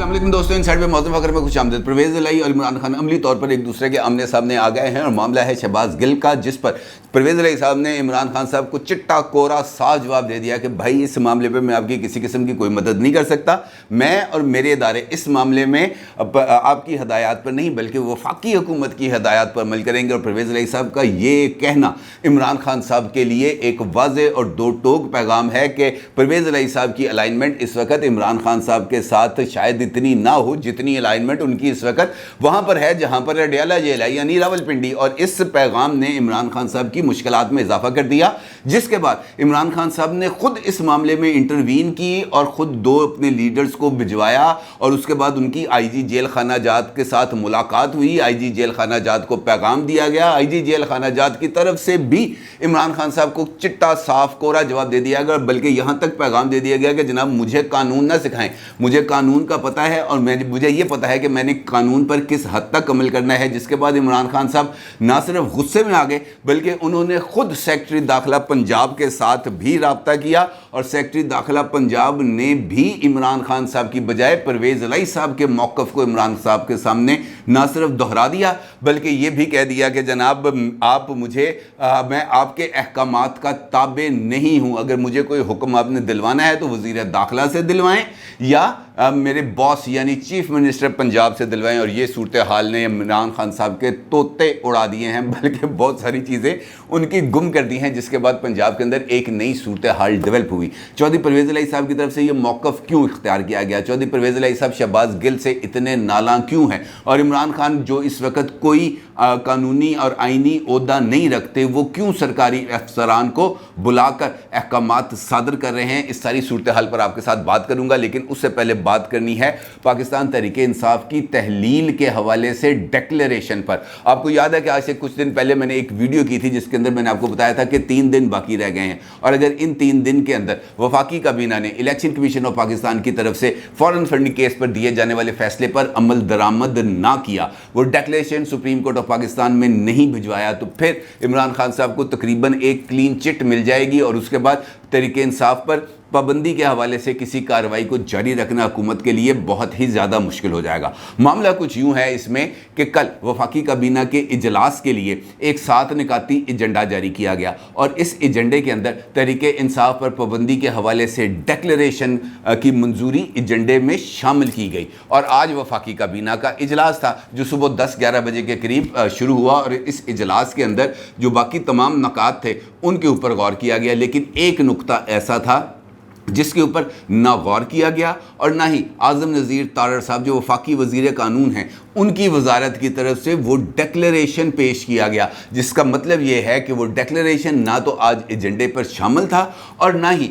अस्सलाम वालेकुम दोस्तों, इनसाइड पे मौजूद फखर में खुश आमदीद। परवेज़ इलाही और इमरान खान अमली तौर पर एक दूसरे के आमने सामने आ गए हैं और मामला है शहबाज गिल का, जिस पर परवेज़ इलाही साहब ने इमरान खान साहब को चिट्टा कोरा साफ जवाब दे दिया कि भाई इस मामले पे मैं आपकी किसी किस्म की कोई मदद नहीं कर सकता। मैं और मेरे इदारे इस मामले में आपकी हदायत पर नहीं बल्कि वफाकी हुकूमत की हदायत पर अमल करेंगे। और परवेज़ इलाही साहब का ये कहना इमरान खान साहब के लिए एक वाज़ेह और दो टोक पैगाम है कि परवेज़ इलाही साहब की अलाइनमेंट इस वक्त इमरान खान साहब के साथ शायद इतनी ना हो जितनी अलाइनमेंट उनकी इस वक्त वहाँ पर है जहाँ पर अडयाला जेल है, यानी रावलपिंडी। और इस पैगाम ने इमरान खान साहब की मुश्किलात में इजाफा कर दिया, जिसके बाद इमरान खान साहब ने खुद इस मामले में इंटरवीन की और ख़ुद दो अपने लीडर्स को भिजवाया और उसके बाद उनकी आईजी जेल खाना जात के साथ मुलाकात हुई। आईजी जेल खाना जात को पैगाम दिया गया। आईजी जेल खाना जात की तरफ से भी इमरान खान साहब को चिट्टा साफ कोरा जवाब दे दिया गया, बल्कि यहाँ तक पैगाम दे दिया गया कि जनाब मुझे कानून ना सिखाएं, मुझे कानून का पता है और मुझे ये पता है कि मैंने कानून पर किस हद तक अमल करना है। जिसके बाद इमरान खान साहब ना सिर्फ गुस्से में आ गए बल्कि उन्होंने खुद सेक्रेटरी दाखिला पंजाब के साथ भी रब्ता किया और सेक्रेटरी दाखिला पंजाब ने भी इमरान खान साहब की बजाय परवेज़ इलाही साहब के मौक़िफ़ को इमरान साहब के सामने ना सिर्फ दोहरा दिया बल्कि ये भी कह दिया कि जनाब आप मुझे मैं आपके अहकामात का ताबे नहीं हूँ। अगर मुझे कोई हुक्म आपने दिलवाना है तो वज़ीर दाखिला से दिलवाएं या मेरे बॉस यानी चीफ मिनिस्टर पंजाब से दिलवाएं। और ये सूरत हाल ने इमरान खान साहब के तोते उड़ा दिए हैं, बल्कि बहुत सारी चीज़ें उनकी गुम कर दी हैं, जिसके बाद पंजाब के अंदर एक नई सूरत हाल डेवलप हुई। चौधरी परवेज़ इलाही साहब की तरफ से ये मौक़िफ़ क्यों इख्तियार किया गया? चौधरी परवेज़ इलाही साहब शहबाज गिल से इतने नाला क्यों हैं? और इमरान खान जो इस वक्त कोई कानूनी और आइनी ओहदा नहीं रखते, वो क्यों सरकारी अफसरान को बुलाकर अहकामात सादर कर रहे हैं? इस सारी सूरत हाल पर आपके साथ बात करूंगा, लेकिन उससे पहले बात करनी है पाकिस्तान तहरीक इंसाफ की तहलील के हवाले से डिक्लेरेशन पर। आपको याद है कि आज से कुछ दिन पहले मैंने एक वीडियो की थी जिसके अंदर मैंने आपको बताया था कि 3 दिन बाकी रह गए हैं और अगर इन 3 दिन के अंदर वफाकी काबीना ने इलेक्शन कमीशन ऑफ पाकिस्तान की तरफ से फॉरेन फंडिंग केस पर दिए जाने वाले फैसले पर अमल दरामद ना किया, वो declaration supreme court of Pakistan में नहीं भिजवाया, तो फिर इमरान खान साहब को तकरीबन एक क्लीन चिट मिल जाएगी और उसके बाद तहरीक इंसाफ पर पाबंदी के हवाले से किसी कार्रवाई को जारी रखना हुकूमत के लिए बहुत ही ज़्यादा मुश्किल हो जाएगा। मामला कुछ यूँ है इसमें कि कल वफाकी काबीना के इजलास के लिए एक 7 निकाती एजेंडा जारी किया गया और इस एजेंडे के अंदर तहरीक इंसाफ पर पाबंदी के हवाले से डिक्लेरेशन की मंजूरी एजेंडे में शामिल की गई। और आज वफाकी काबीना का इजलास था जो सुबह 10-11 बजे के करीब शुरू हुआ और इस इजलास के अंदर जो बाकी तमाम नकात थे उनके ऊपर गौर किया गया, लेकिन एक नुक्ता ऐसा था जिसके ऊपर ना गौर किया गया और ना ही आज़म नज़ीर तारड़ साहब जो वफाकी वज़ीर कानून हैं उनकी वजारत की तरफ से वो डिक्लेरेशन पेश किया गया, जिसका मतलब ये है कि वो डिक्लेरेशन ना तो आज एजेंडे पर शामिल था और ना ही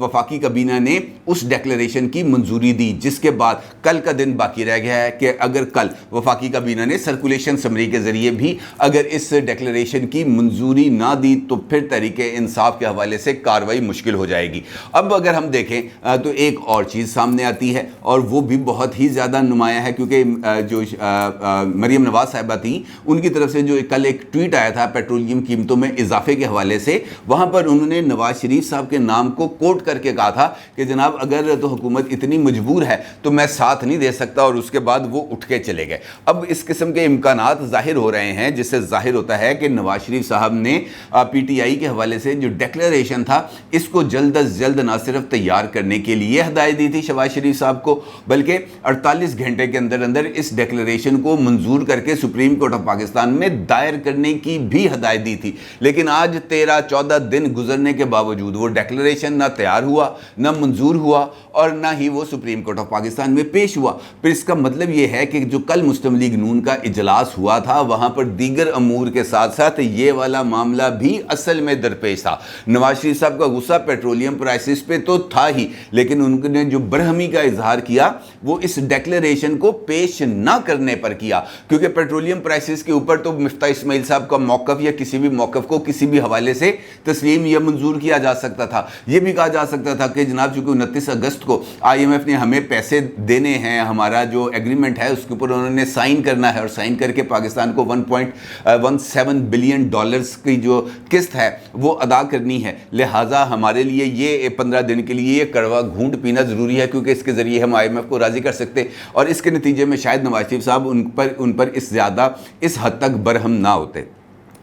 वफाकी काबीना ने उस डिक्लेरेशन की मंजूरी दी। जिसके बाद कल का दिन बाकी रह गया है कि अगर कल वफाकी काबीना ने सर्कुलेशन समरी के ज़रिए भी अगर इस डिक्लेरेशन की मंजूरी ना दी तो फिर तहरीक इंसाफ के हवाले से कार्रवाई मुश्किल हो जाएगी। अब अगर हम देखें तो एक और चीज़ सामने आती है और वो भी बहुत ही ज़्यादा नुमाया है, क्योंकि जो मरीम नवाज साहिबा थी उनकी तरफ से जो कल एक ट्वीट आया था पेट्रोलियम कीमतों में इजाफे के हवाले से, वहाँ पर उन्होंने नवाज शरीफ साहब के नाम को कोट करके कहा था कि जनाब अगर तो हुकूमत इतनी मजबूर है तो मैं साथ नहीं दे सकता, और उसके बाद वो उठ के चले गए। अब इस किस्म के इम्कानात ज़ाहिर हो रहे हैं जिससे ज़ाहिर होता है कि नवाज शरीफ साहब ने PTI के हवाले से जो डिक्लेरेशन था इसको जल्द अज जल्द ना सिर्फ तैयार करने के लिए हदायत दी थी शहबाज शरीफ साहब को, बल्कि 48 घंटे के अंदर अंदर इस डिक्लेरेशन को मंजूर करके सुप्रीम कोर्ट ऑफ पाकिस्तान में दायर करने की भी हदायत दी थी। लेकिन आज 13-14 दिन गुजरने के बावजूद वो डिक्लेरेशन ना तैयार हुआ, ना मंजूर हुआ और ना ही वो सुप्रीम कोर्ट ऑफ पाकिस्तान में पेश हुआ। फिर इसका मतलब ये है कि जो कल मुस्लिम लीग नून का इजलास हुआ था वहाँ पर दीगर अमूर के साथ साथ ये वाला मामला भी असल में दरपेश था। नवाज शरीफ साहब का गुस्सा पेट्रोलियम प्राइसेस पे तो था ही, लेकिन उन्होंने जो बरहमी का इजहार किया वो इस डिक्लेरेशन को पेश ना करने करने पर किया, क्योंकि पेट्रोलियम प्राइसेस के ऊपर तो मिफ्ता इस्माइल साहब का मौक़िफ़ या किसी भी मौक़िफ़ को किसी भी हवाले से तस्लीम या मंजूर किया जा सकता था। ये भी कहा जा सकता था कि जनाब चूँकि 29 अगस्त को IMF ने हमें पैसे देने हैं, हमारा जो एग्रीमेंट है उसके ऊपर उन्होंने साइन करना है और साइन करके पाकिस्तान को $1.17 बिलियन की जो किस्त है वो अदा करनी है, लिहाजा हमारे लिए ये 15 दिन के लिए ये कड़वा घूंट पीना ज़रूरी है, क्योंकि इसके ज़रिए हम IMF को राज़ी कर सकते और इसके नतीजे में शायद नवाज शरीफ साहब उन पर इस हद तक बरहम ना होते।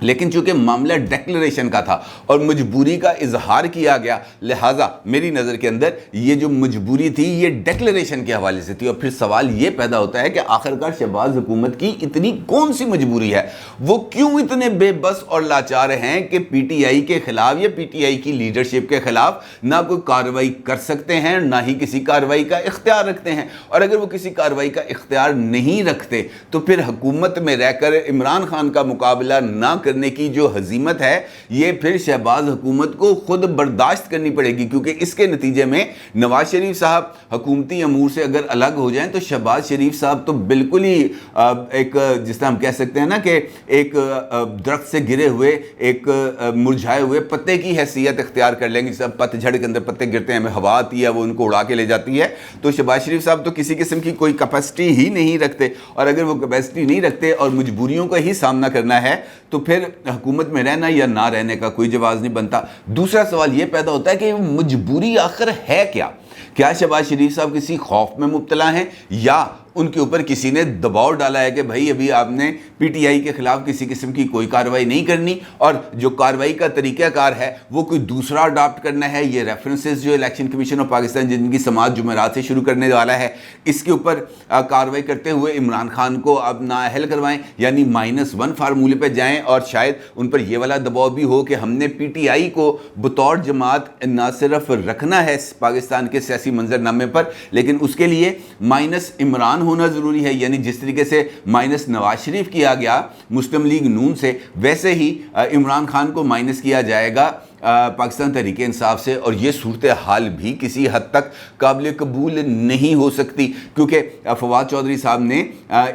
लेकिन चूंकि मामला डिक्लेरेशन का था और मजबूरी का इजहार किया गया, लिहाजा मेरी नज़र के अंदर ये जो मजबूरी थी ये डिक्लेरेशन के हवाले से थी। और फिर सवाल ये पैदा होता है कि आखिरकार शहबाज हुकूमत की इतनी कौन सी मजबूरी है, वो क्यों इतने बेबस और लाचार हैं कि PTI के खिलाफ या PTI की लीडरशिप के खिलाफ ना कोई कार्रवाई कर सकते हैं, ना ही किसी कार्रवाई का इख्तियार रखते हैं। और अगर वो किसी कार्रवाई का इख्तियार नहीं रखते तो फिर हुकूमत में रहकर इमरान खान का मुकाबला ना करने की जो हजीमत है ये फिर शहबाज हुकूमत को खुद बर्दाश्त करनी पड़ेगी, क्योंकि इसके नतीजे में नवाज शरीफ साहब हुकूमती अमूर से अगर अलग हो जाएं तो शहबाज शरीफ साहब तो बिल्कुल ही एक जिस तरह हम कह सकते हैं ना कि एक दरख्त से गिरे हुए एक मुरझाए हुए पत्ते की हैसियत इख्तियार कर लेंगे। जैसे पतझड़ के अंदर पत्ते गिरते हैं, हमें हवा आती है वो उनको उड़ा के ले जाती है, तो शहबाज शरीफ साहब तो किसी किस्म की कोई कैपेसिटी ही नहीं रखते। और अगर वो कैपेसिटी नहीं रखते और मजबूरियों का ही सामना करना है तो फिर हुकूमत में रहना या ना रहने का कोई जवाब नहीं बनता। दूसरा सवाल ये पैदा होता है कि मजबूरी आखिर है क्या शहबाज शरीफ साहब किसी खौफ में मुब्तला हैं या उनके ऊपर किसी ने दबाव डाला है कि भाई अभी आपने PTI के खिलाफ किसी किस्म की कोई कार्रवाई नहीं करनी और जो कार्रवाई का तरीक़ाकार है वो कोई दूसरा अडॉप्ट करना है। ये रेफरेंसेस जो इलेक्शन कमीशन ऑफ पाकिस्तान जिनकी समात जुमेरात से शुरू करने वाला है इसके ऊपर कार्रवाई करते हुए इमरान खान को अब नाअहल करवाएं, यानी -1 फार्मूले पर जाएँ और शायद उन पर यह वाला दबाव भी हो कि हमने PTI को बतौर जमात ना सिर्फ रखना है पाकिस्तान के सियासी मंजरनामे पर, लेकिन उसके लिए माइनस इमरान होना ज़रूरी है। यानी जिस तरीके से माइनस नवाज शरीफ किया गया मुस्लिम लीग नून से, वैसे ही इमरान खान को माइनस किया जाएगा पाकिस्तान तहरीक इंसाफ से। और ये सूरत हाल भी किसी हद तक काबिल कबूल नहीं हो सकती, क्योंकि फवाद चौधरी साहब ने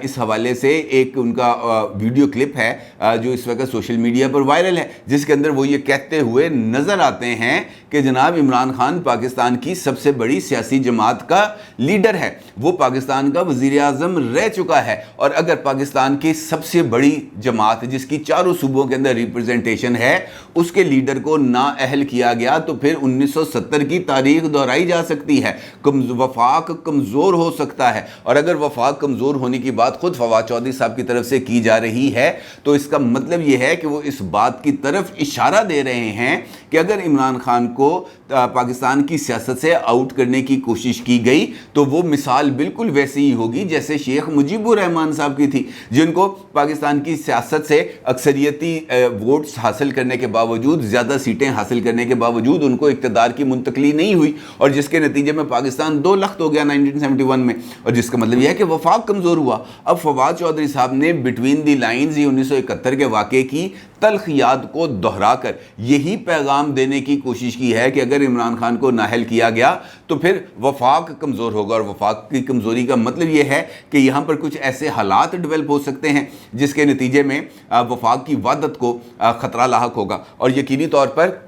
इस हवाले से एक उनका वीडियो क्लिप है जो इस वक्त सोशल मीडिया पर वायरल है, जिसके अंदर वो ये कहते हुए नज़र आते हैं कि जनाब इमरान खान पाकिस्तान की सबसे बड़ी सियासी जमात का लीडर है, वो पाकिस्तान का वज़ीर आज़म रह चुका है। और अगर पाकिस्तान की सबसे बड़ी जमात जिसकी चारों सूबों के अंदर रिप्रेजेंटेशन है उसके लीडर को नाअहल किया गया तो फिर 1970 की तारीख दोहराई जा सकती है, वफाक कमज़ोर हो सकता है। और अगर वफाक कमज़ोर होने की बात खुद फवाद चौधरी साहब की तरफ से की जा रही है तो इसका मतलब यह है कि वो इस बात की तरफ इशारा दे रहे हैं कि अगर इमरान खान को पाकिस्तान की सियासत से आउट करने की कोशिश की गई तो वो मिसाल बिल्कुल वैसी ही होगी जैसे शेख मुजीबुर रहमान साहब की थी, जिनको पाकिस्तान की सियासत से अक्सरियती वोट्स हासिल करने के बावजूद, ज़्यादा सीटें हासिल करने के बावजूद उनको इक़्तिदार की मुंतकली नहीं हुई और जिसके नतीजे में पाकिस्तान 2 लख्त हो गया 1971 में। और जिसका मतलब यह है कि वफाक कमज़ोर हुआ। अब फवाद चौधरी साहब ने बिटवीन दी लाइन्स 1971 के वाक़े की तल्ख याद को दोहराकर यही पैगाम देने की कोशिश की है कि अगर इमरान खान को नाअहल किया गया तो फिर वफाक कमज़ोर होगा। और वफाक की कमज़ोरी का मतलब ये है कि यहाँ पर कुछ ऐसे हालात डेवलप हो सकते हैं जिसके नतीजे में वफाक की वहदत को ख़तरा लाहक होगा। और यकीनी तौर पर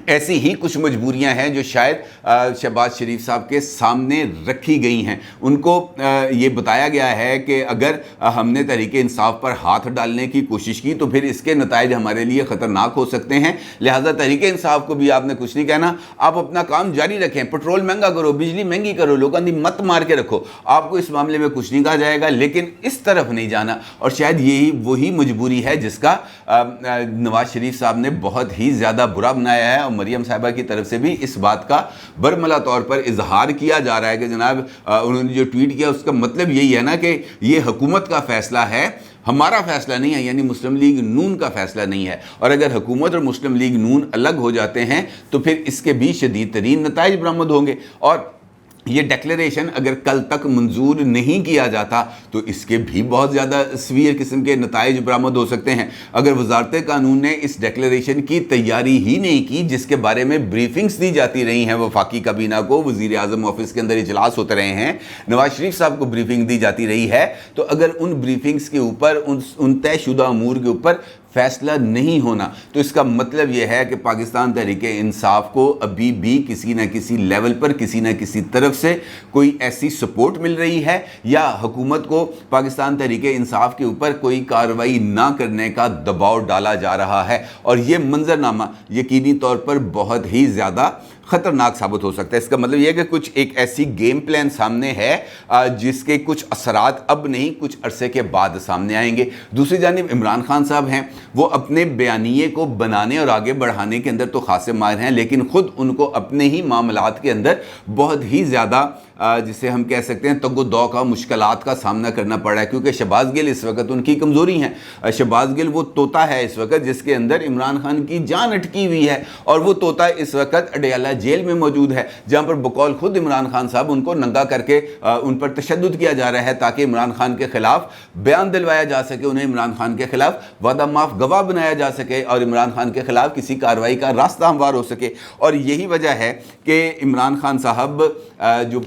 ऐसी ही कुछ मजबूरियां हैं जो शायद शहबाज शरीफ साहब के सामने रखी गई हैं। उनको ये बताया गया है कि अगर हमने तहरीक इंसाफ पर हाथ डालने की कोशिश की तो फिर इसके नताइज हमारे लिए ख़तरनाक हो सकते हैं, लिहाजा तहरीक इंसाफ को भी आपने कुछ नहीं कहना, आप अपना काम जारी रखें, पेट्रोल महंगा करो, बिजली महंगी करो, लोगों की मत मार के रखो, आपको इस मामले में कुछ नहीं कहा जाएगा, लेकिन इस तरफ नहीं जाना। और शायद यही वही मजबूरी है जिसका नवाज शरीफ साहब ने बहुत ही ज़्यादा बुरा बनाया है और मरियम साहिबा की तरफ से भी इस बात का बरमला तौर पर इजहार किया जा रहा है कि जनाब उन्होंने जो ट्वीट किया उसका मतलब यही है ना कि ये हुकूमत का फैसला है, हमारा फैसला नहीं है, यानी मुस्लिम लीग नून का फैसला नहीं है। और अगर हुकूमत और मुस्लिम लीग नून अलग हो जाते हैं तो फिर इसके भी शदीद तरीन नताइज बरामद होंगे। और یہ ڈیکلیریشن اگر کل تک منظور نہیں کیا جاتا تو اس کے بھی بہت زیادہ سویر قسم کے نتائج برآمد ہو سکتے ہیں۔ اگر وزارت قانون نے اس ڈیکلیریشن کی تیاری ہی نہیں کی جس کے بارے میں بریفنگز دی جاتی رہی ہیں وفاقی کابینہ کو، وزیر اعظم آفس کے اندر اجلاس ہوتے رہے ہیں، نواز شریف صاحب کو بریفنگ دی جاتی رہی ہے، تو اگر ان بریفنگز کے اوپر ان طے شدہ امور کے اوپر فیصلہ نہیں ہونا تو اس کا مطلب یہ ہے کہ پاکستان تحریک انصاف کو ابھی بھی کسی نہ کسی لیول پر کسی نہ کسی طرف سے کوئی ایسی سپورٹ مل رہی ہے، یا حکومت کو پاکستان تحریک انصاف کے اوپر کوئی کارروائی نہ کرنے کا دباؤ ڈالا جا رہا ہے، اور یہ منظرنامہ یقینی طور پر بہت ہی زیادہ خطرناک ثابت ہو سکتا ہے۔ اس کا مطلب یہ ہے کہ کچھ ایک ایسی گیم پلان سامنے ہے جس کے کچھ اثرات اب نہیں کچھ عرصے کے بعد سامنے آئیں گے۔ دوسری جانب عمران خان صاحب ہیں، وہ اپنے بیانیے کو بنانے اور آگے بڑھانے کے اندر تو خاصے ماہر ہیں، لیکن خود ان کو اپنے ہی معاملات کے اندر بہت ہی زیادہ جسے ہم کہہ سکتے ہیں تگ و دو کا، مشکلات کا سامنا کرنا پڑ رہا ہے، کیونکہ شہباز گل اس وقت ان کی کمزوری ہیں۔ شہباز گل وہ طوطا ہے اس وقت جس کے اندر عمران خان کی جان اٹکی ہوئی ہے، اور وہ طوطا اس وقت اڈیالہ جیل میں موجود ہے، جہاں پر بقول خود عمران خان صاحب ان کو ننگا کر کے ان پر تشدد کیا جا رہا ہے تاکہ عمران خان کے خلاف بیان دلوایا جا سکے، انہیں عمران خان کے خلاف وعدہ معاف گواہ بنایا جا سکے، اور عمران خان کے خلاف کسی کارروائی کا راستہ ہموار ہو سکے۔ اور یہی وجہ ہے کہ عمران خان صاحب جو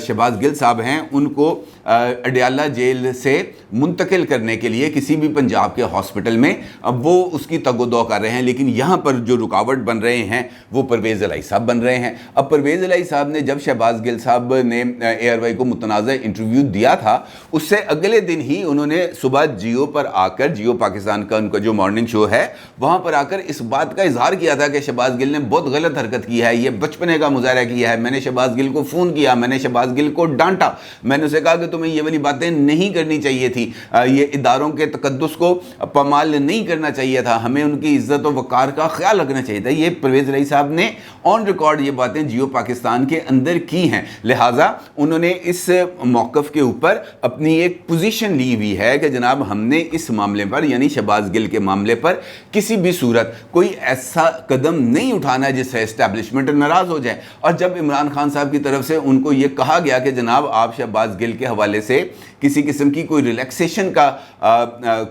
شہباز گل صاحب ہیں ان کو اڈیالہ جیل سے منتقل کرنے کے لیے کسی بھی پنجاب کے ہاسپٹل میں اب وہ اس کی تگ و دو کر رہے ہیں، لیکن یہاں پر جو رکاوٹ بن رہے ہیں وہ پرویز الہی صاحب بن رہے ہیں۔ اب پرویز الہی صاحب نے جب شہباز گل صاحب نے اے آر وائی کو متنازع انٹرویو دیا تھا، اس سے اگلے دن ہی انہوں نے صبح جیو پر آ کر، جیو پاکستان کا ان کا جو مارننگ شو ہے وہاں پر آ کر اس بات کا اظہار کیا تھا کہ شہباز گل نے بہت غلط حرکت کی ہے، یہ بچپنے کا مظاہرہ کیا ہے، میں نے شہباز گل کو فون کیا، میں نے شہباز گل کو ڈانٹا، میں نے اسے کہا کہ تمہیں یہ والی باتیں نہیں کرنی چاہیے تھی، یہ اداروں کے تقدس کو پامال نہیں کرنا چاہیے تھا، ہمیں ان کی عزت و وقار کا خیال رکھنا چاہیے تھا۔ یہ پرویز الہی صاحب نے آن ریکارڈ یہ باتیں جیو پاکستان کے اندر کی ہیں، لہٰذا انہوں نے اس موقف کے اوپر اپنی ایک پوزیشن لی ہوئی ہے کہ جناب ہم نے اس معاملے پر، یعنی شہباز گل کے معاملے پر کسی بھی صورت کوئی ایسا قدم نہیں اٹھانا جس سے اسٹیبلشمنٹ ناراض ہو جائے۔ اور جب عمران خان صاحب کی طرف سے ان کو یہ کہا گیا کہ جناب آپ شہباز گل کے حوالے سے کسی قسم کی کوئی ریلیکسیشن کا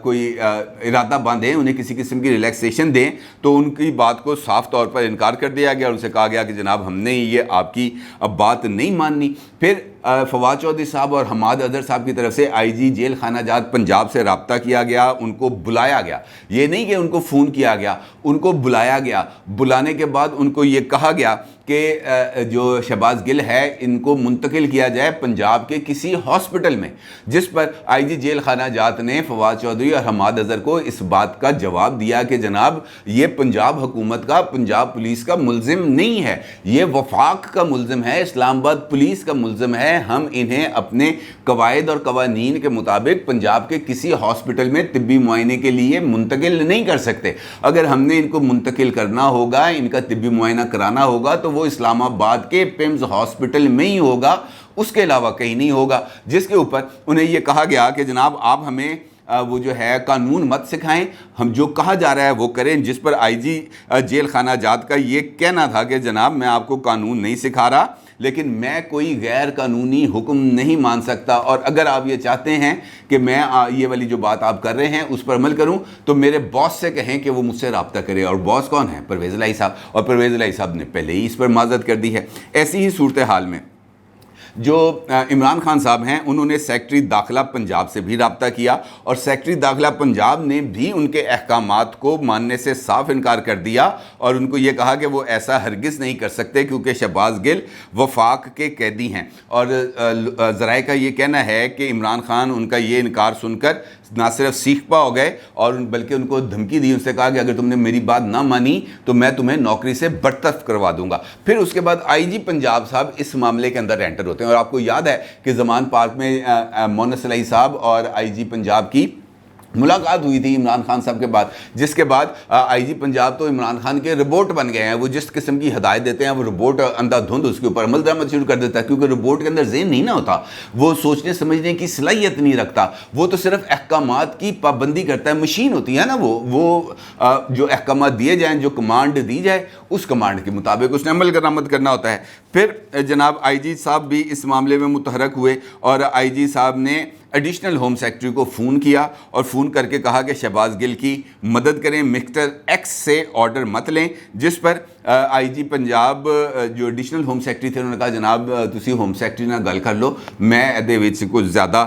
کوئی ارادہ باندھیں، انہیں کسی قسم کی ریلیکسیشن دیں، تو ان کی بات کو صاف طور پر انکار کر دیا گیا اور ان سے کہا گیا کہ جناب ہم نے یہ آپ کی بات نہیں ماننی۔ پھر فواد چودھری صاحب اور حماد اظہر صاحب کی طرف سے آئی جی جیل خانہ جات پنجاب سے رابطہ کیا گیا، ان کو بلایا گیا، یہ نہیں کہ ان کو فون کیا گیا، ان کو بلایا گیا، بلانے کے بعد ان کو یہ کہا گیا کہ جو شہباز گل ہے ان کو منتقل کیا جائے پنجاب کے کسی ہاسپٹل میں، جس پر آئی جی جیل خانہ جات نے فواد چودھری اور حماد اظہر کو اس بات کا جواب دیا کہ جناب یہ پنجاب حکومت کا، پنجاب پولیس کا ملزم نہیں ہے، یہ وفاق کا ملزم ہے، اسلام آباد پولیس کا ملزم ہے، ہم انہیں اپنے قواعد اور قوانین کے مطابق پنجاب کے کسی ہاسپٹل میں طبی معائنے کے لیے منتقل نہیں کر سکتے، اگر ہم نے ان کو منتقل کرنا ہوگا، ان کا طبی معائنہ کرانا ہوگا تو وہ اسلام آباد کے پیمز ہاسپٹل میں ہی ہوگا، اس کے علاوہ کہیں نہیں ہوگا۔ جس کے اوپر انہیں یہ کہا گیا کہ جناب آپ ہمیں وہ جو ہے قانون مت سکھائیں، ہم جو کہا جا رہا ہے وہ کریں، جس پر آئی جی جیل خانہ جات کا یہ کہنا تھا کہ جناب میں آپ کو قانون نہیں سکھا رہا، لیکن میں کوئی غیر قانونی حکم نہیں مان سکتا، اور اگر آپ یہ چاہتے ہیں کہ میں یہ والی جو بات آپ کر رہے ہیں اس پر عمل کروں تو میرے باس سے کہیں کہ وہ مجھ سے رابطہ کرے، اور باس کون ہے؟ پرویز الہی صاحب، اور پرویز الہی صاحب نے پہلے ہی اس پر معذرت کر دی ہے۔ ایسی ہی صورتحال میں جو عمران خان صاحب ہیں انہوں نے سیکٹری داخلہ پنجاب سے بھی رابطہ کیا، اور سیکٹری داخلہ پنجاب نے بھی ان کے احکامات کو ماننے سے صاف انکار کر دیا، اور ان کو یہ کہا کہ وہ ایسا ہرگز نہیں کر سکتے کیونکہ شہباز گل وفاق کے قیدی ہیں۔ اور ذرائع کا یہ کہنا ہے کہ عمران خان ان کا یہ انکار سن کر نہ صرف سیخ پا ہو گئے اور بلکہ ان کو دھمکی دی، ان سے کہا کہ اگر تم نے میری بات نہ مانی تو میں تمہیں نوکری سے برطرف کروا دوں گا۔ پھر اس کے بعد آئی جی پنجاب صاحب اس معاملے کے اندر انٹر ہوتے ہیں، اور آپ کو یاد ہے کہ زمان پارک میں مونس الہی صاحب اور آئی جی پنجاب کی मुलाकात हुई थी इमरान खान साहब के बाद, जिसके बाद आईजी पंजाब तो इमरान खान के रोबोट बन गए हैं। वो जिस किस्म की हदायत देते हैं वो रोबोट अंधाधुंध उसके ऊपर अमल दरामद शुरू कर देता है, क्योंकि रोबोट के अंदर ज़हन नहीं ना होता, वो सोचने समझने की सलाहियत नहीं रखता, वो तो सिर्फ अहकामात की पाबंदी करता है। मशीन होती है ना वो जो अहकामात दिए जाएँ, जो कमांड दी जाए, उस कमांड के मुताबिक उसने अमल दरामद करना होता है। फिर जनाब आईजी साहब भी इस मामले में मुतहरक हुए और आईजी साहब ने एडिशनल होम सेक्रेटरी को फ़ोन किया और फ़ोन करके कहा कि शहबाज गिल की मदद करें, मिस्टर एक्स से ऑर्डर मत लें। जिस पर आईजी पंजाब जो एडिशनल होम सेक्रेटरी थे उन्होंने कहा जनाब तुसी होम सेक्रेटरी नाल गल कर लो, मैं ਇਹਦੇ ਵਿੱਚ कुछ ज़्यादा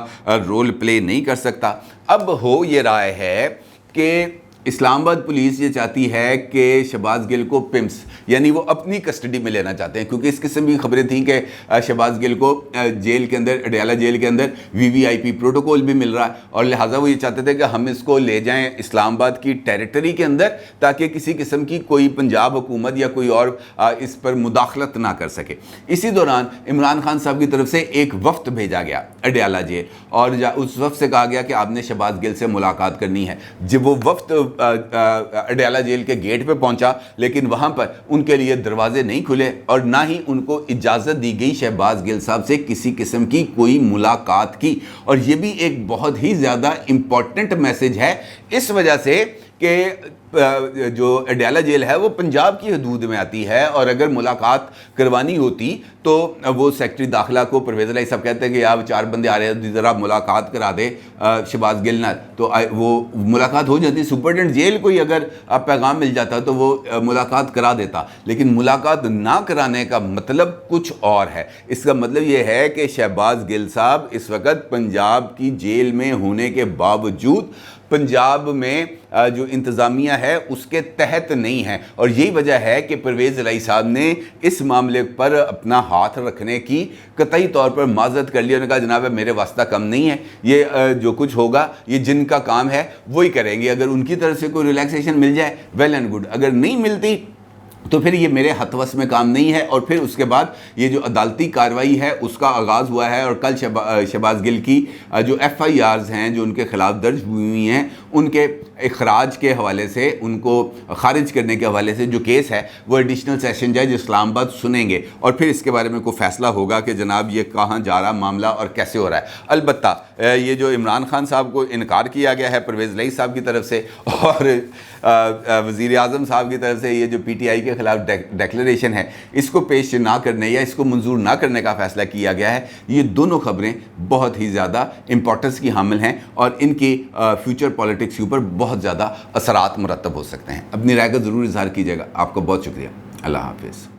रोल प्ले नहीं कर सकता। अब हो ये रहा है कि इस्लामाबाद पुलिस ये चाहती है कि शहबाज गिल को पिम्स यानी वो अपनी कस्टडी में लेना चाहते हैं, क्योंकि इस किस्म की खबरें थी कि शहबाज गिल को जेल के अंदर, अडयाला जेल के अंदर वीवीआईपी प्रोटोकॉल भी मिल रहा है और लिहाजा वो ये चाहते थे कि हम इसको ले जाएं इस्लामाबाद की टेरिटरी के अंदर, ताकि किसी किस्म की कोई पंजाब हुकूमत या कोई और इस पर मुदाखलत ना कर सके। इसी दौरान इमरान खान साहब की तरफ से एक वफ्त भेजा गया अडयाला जेल और उस वफ्त से कहा गया कि आपने शहबाज गिल से मुलाकात करनी है। जब वो वफ्त अडयाला जेल के गेट पे पहुंचा, लेकिन वहां पर उनके लिए दरवाजे नहीं खुले और ना ही उनको इजाज़त दी गई शहबाज गिल साहब से किसी किस्म की कोई मुलाकात की। और ये भी एक बहुत ही ज़्यादा इम्पॉर्टेंट मैसेज है इस वजह से कि जो अडयाला जेल है वो पंजाब की हदूद में आती है और अगर मुलाकात करवानी होती तो वो सेक्रेटरी दाखिला को परवेज़ इलाही साहब कहते हैं कि यार 4 बंदे आ रहे हैं, ज़रा मुलाकात करा दे शहबाज गिल ना, तो वो मुलाकात हो जाती। सुपरिटेंडेंट जेल को ही अगर पैगाम मिल जाता तो वो मुलाकात करा देता, लेकिन मुलाकात ना कराने का मतलब कुछ और है। इसका मतलब ये है कि शहबाज गिल साहब इस वक्त पंजाब की जेल में होने के बावजूद पंजाब में जो इंतज़ामिया है उसके तहत नहीं है और यही वजह है कि परवेज़ इलाही साहब ने इस मामले पर अपना हाथ रखने की कतई तौर पर माजरत कर लिया। उन्होंने कहा जनाब मेरे वास्ता कम नहीं है, ये जो कुछ होगा ये जिनका काम है वही करेंगे, अगर उनकी तरफ से कोई रिलैक्सेशन मिल जाए वेल एंड गुड, अगर नहीं मिलती तो फिर ये मेरे हथवस में काम नहीं है। और फिर उसके बाद ये जो अदालती कार्रवाई है उसका आगाज़ हुआ है और कल शहबाज गिल की जो FIRs हैं जो उनके ख़िलाफ़ दर्ज हुई हैं उनके इखराज के हवाले से, उनको ख़ारिज करने के हवाले से जो केस है वो एडिशनल सेशन जज इस्लामाबाद सुनेंगे और फिर इसके बारे में कोई फ़ैसला होगा कि जनाब ये कहाँ जा रहा मामला और कैसे हो रहा है। अलबत्ता ये जो इमरान खान साहब को इनकार किया गया है परवेज़ इलाही साहब की तरफ से और वज़ीर आज़म साहब की तरफ से ये जो PTI के ख़िलाफ़ डेक्लेरेशन है इसको पेश ना करने या इसको मंजूर ना करने का फ़ैसला किया गया है, ये दोनों ख़बरें बहुत ही ज़्यादा इम्पोर्टेंस की हामिल हैं और इनकी फ्यूचर पॉलिटिक्स के ऊपर बहुत ज़्यादा असरात मुरतब हो सकते हैं। अपनी राय का ज़रूर इज़हार कीजिएगा। आपका बहुत शुक्रिया। अल्लाह हाफ़िज़।